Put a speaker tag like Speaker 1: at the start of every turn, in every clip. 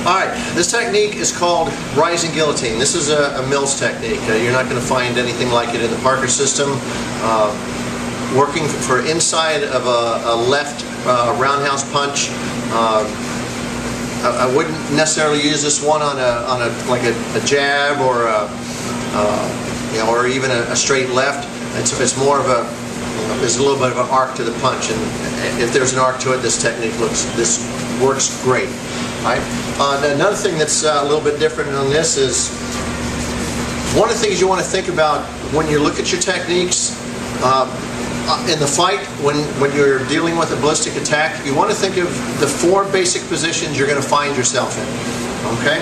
Speaker 1: Alright, this technique is called rising guillotine. This is a Mills technique. You're not going to find anything like it in the Parker system. Working for inside of a left roundhouse punch. I wouldn't necessarily use this one on a jab or or even a straight left. It's more of there's a little bit of an arc to the punch, and if there's an arc to it, this works great. Right? Another thing that's a little bit different on this is one of the things you want to think about when you look at your techniques in the fight, when you're dealing with a ballistic attack. You want to think of the 4 basic positions you're going to find yourself in. Okay?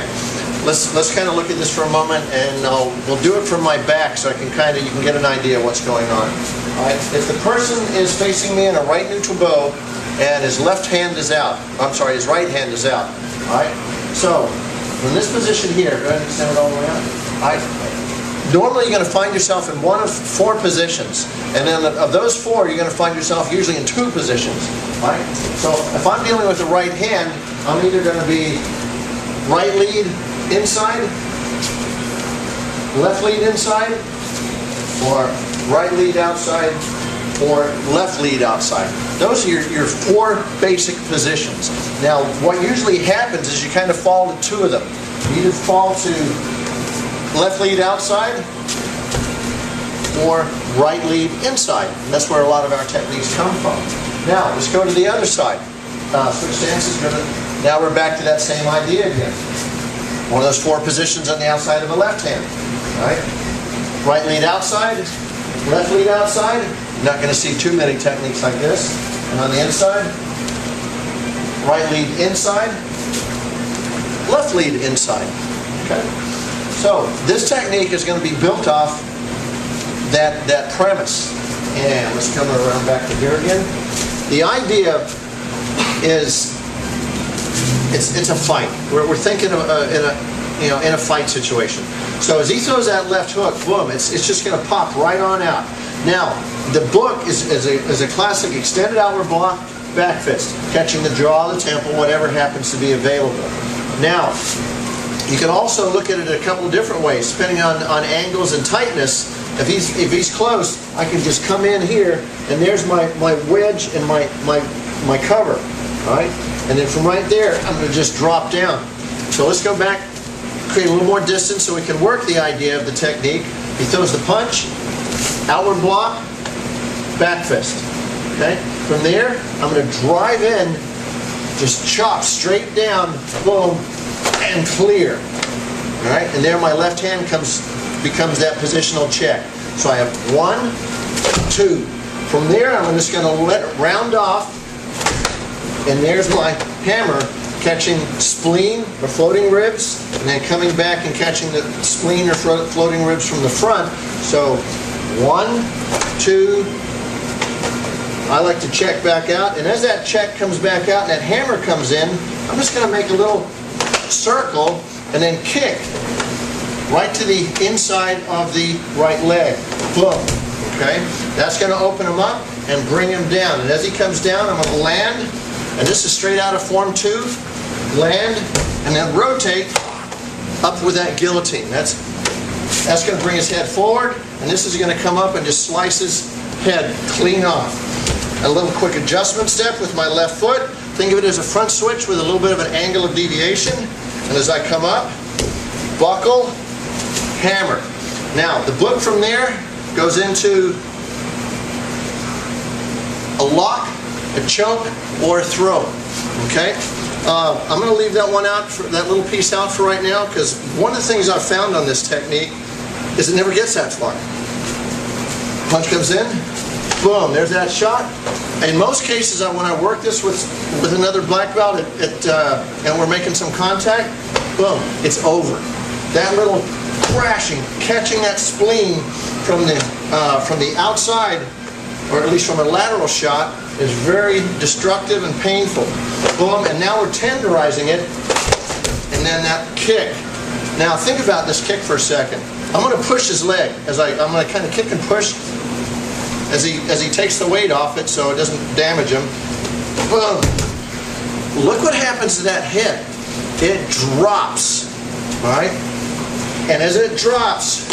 Speaker 1: Let's kind of look at this for a moment, and we'll do it from my back so you can get an idea of what's going on. All right? If the person is facing me in a right neutral bow and his left hand is out, his right hand is out. All right? So, in this position here, go ahead and extend it all the way out. All right? Normally you're going to find yourself in one of 4 positions, and then of those 4 you're going to find yourself usually in 2 positions. All right? So if I'm dealing with the right hand, I'm either going to be right lead inside, left lead inside, or right lead outside, or left lead outside. Those are your 4 basic positions. Now, what usually happens is you kind of fall to 2 of them. You either fall to left lead outside or right lead inside. And that's where a lot of our techniques come from. Now, let's go to the other side. Switch stances. Now we're back to that same idea again. One of those 4 positions on the outside of a left hand. Right? Right lead outside, left lead outside. You're not going to see too many techniques like this. And on the inside, right lead inside, left lead inside. Okay? So this technique is going to be built off that premise. And let's come around back to here again. The idea is it's a fight. We're thinking of in a fight situation. So as he throws that left hook, boom, it's just going to pop right on out. Now, the book is a classic extended outward block, back fist, catching the jaw, the temple, whatever happens to be available. Now, you can also look at it a couple of different ways, depending on angles and tightness. If he's close, I can just come in here, and there's my wedge and my cover. All right? And then from right there, I'm going to just drop down. So let's go back, create a little more distance so we can work the idea of the technique. He throws the punch, outward block, back fist. Okay? From there, I'm going to drive in, just chop straight down, boom, and clear. All right? And there my left hand becomes that positional check. So I have 1, 2. From there, I'm just going to let it round off, and there's my hammer catching spleen or floating ribs, and then coming back and catching the spleen or floating ribs from the front. So 1, 2, I like to check back out, and as that check comes back out and that hammer comes in, I'm just going to make a little circle and then kick right to the inside of the right leg. Boom. Okay? That's going to open him up and bring him down. And as he comes down, I'm going to land, and this is straight out of Form 2, land, and then rotate up with that guillotine. That's going to bring his head forward, and this is going to come up and just slice his head clean off. A little quick adjustment step with my left foot. Think of it as a front switch with a little bit of an angle of deviation. And as I come up, buckle, hammer. Now, the book from there goes into a lock, a choke, or a throw. Okay? I'm going to leave that one out, that little piece out for right now, because one of the things I've found on this technique is it never gets that far. Punch comes in, boom, there's that shot. In most cases, when I work this with another black belt and we're making some contact, boom, it's over. That little crashing, catching that spleen from the outside, or at least from a lateral shot, is very destructive and painful. Boom, and now we're tenderizing it, and then that kick. Now think about this kick for a second. I'm going to push his leg. I'm going to kind of kick and push as he takes the weight off it so it doesn't damage him. Boom. Look what happens to that head. it drops, all right? And as it drops,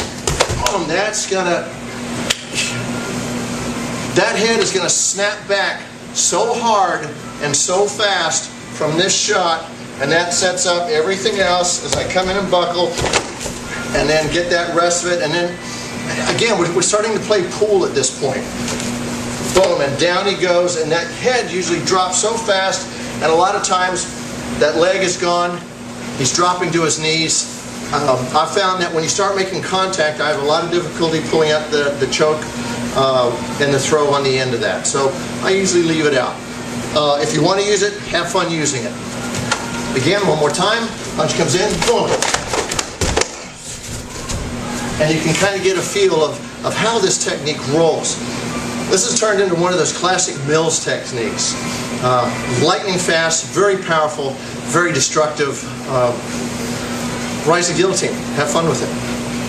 Speaker 1: boom, that head is gonna snap back so hard and so fast from this shot, and that sets up everything else as I come in and buckle, and then get that rest of it, and then, again, we're starting to play pool at this point. Boom, and down he goes, and that head usually drops so fast, and a lot of times that leg is gone, he's dropping to his knees. I found that when you start making contact, I have a lot of difficulty pulling out the choke and the throw on the end of that. So I usually leave it out. If you want to use it, have fun using it. Again, one more time, punch comes in, boom. And you can kind of get a feel of how this technique rolls. This has turned into one of those classic Mills techniques. Lightning fast, very powerful, very destructive. Rise the Guillotine. Have fun with it.